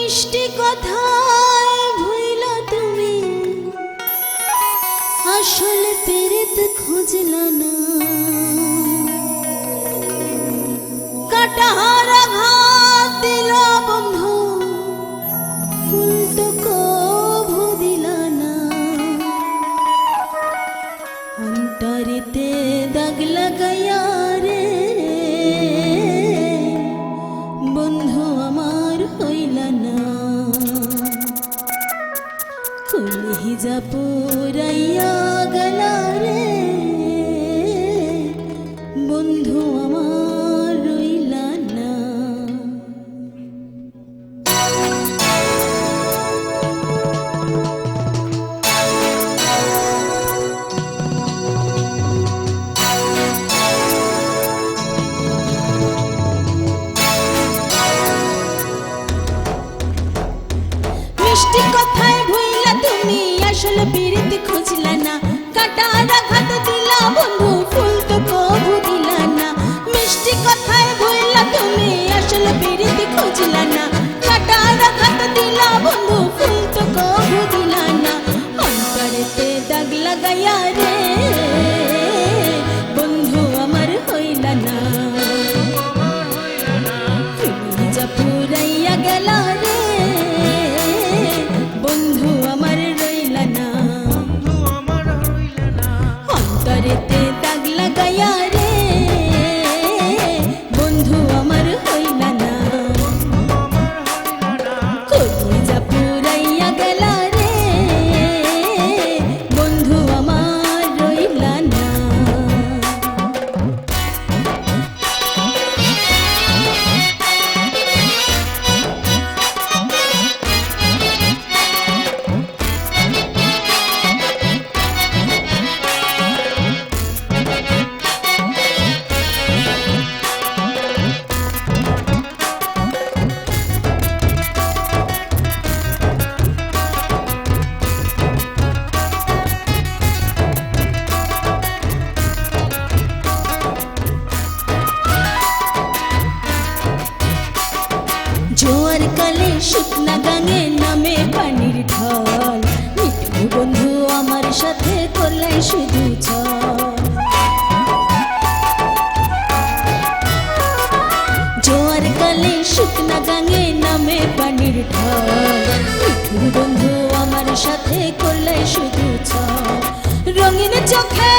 মিষ্টি কথায় ভুইলা তুমি আসলে পেরেত খুঁজলা না কাটার আঘাত দিল বন্ধু ফুল তো কভু দিলা না অন্তরেতে দাগ লাগাইয়া রে বন্ধু আমার হইলা না কলিজা পুরাইয়া গেলা রে বন্ধু আমার রইলা না মিষ্টি কথায় ভুইলা তুমি আসলে পিরিতি খুঁজলা না কাটার আঘাত দিলা বন্ধু ফুল তো কভু দিলা না মিষ্টি কথায় ভুইলা তুমি আসলে পিরিতি খুঁজলা না কাটার আঘাত দিলা বন্ধু ফুল তো কভু দিলা না অন্তরেতে দাগ লাগাইয়া রে বন্ধু আমার হইলা না কলিজা পুরাইয়া গেলা রে বন্ধু আমার রইলা না অন্তরেতে দাগ লাগাইয়া রে বন্ধু আমার হইলা না কলিজা পুরাইয়া গেলা রে বন্ধু আমার রইলা না জোয়ার কালে শুকনা গাঙে নামে পানির ঢল মিঠু বন্ধু আমার সাথে করলাই শুধু ছল জোয়ার কালে শুকনা গাঙে নামে পানির ঢল মিঠু বন্ধু আমার সাথে করলাই শুধু ছল রঙিন চোখে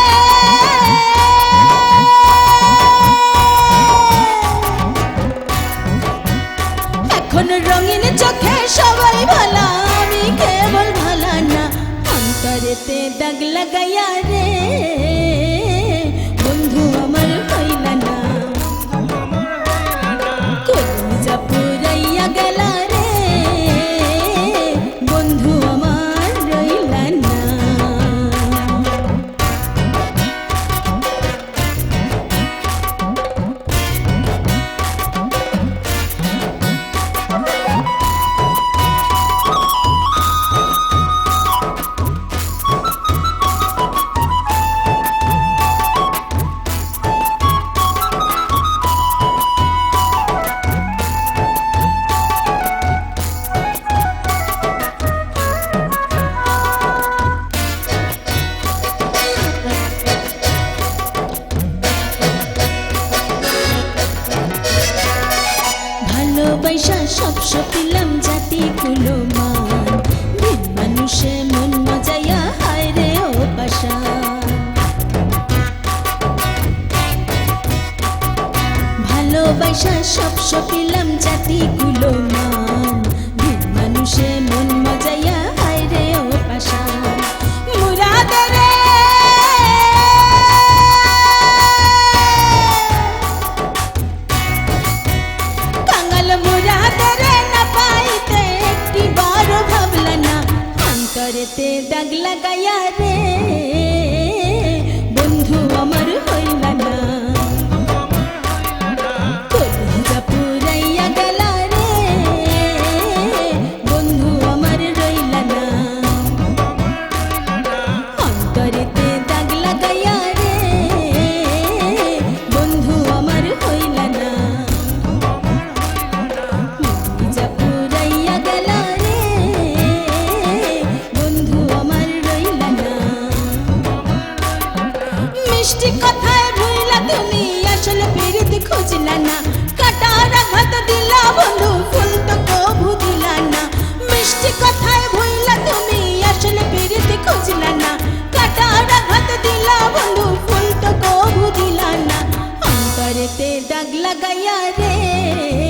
এখন রঙিন চোখে সবাই ভালা আমি কেবল ভালা না অন্তরেতে দাগ লাগাইয়া রে বন্ধু আমার হইলা না কলিজা পুরাইয়া গেলা রে বন্ধু আমার রইলা না ভালোবাসা সব সপিলাম জাতি কুলো মান ভিন মানুষে মন মজাইয়া হায় রে ও পাশান ভালোবাসা সব সপিলাম জাতি কুলো মান ভিন মানুষে মন মজাইয়া হায় রে ও পাশান মুরাদে রে কাঙ্গাল মুরাদে রে না পাইতে একটি বার ভাবলা না অন্তরেতে দাগ লাগাইয়া রে বন্ধু আমার হইলা না কলিজা পুরাইয়া গেলা রে বন্ধু আমার রইলা না অন্তরেতে দাগ লাগাইয়া রে বন্ধু আমার হইলা না কলিজা পুরাইয়া গেলা লাগাইয়া রে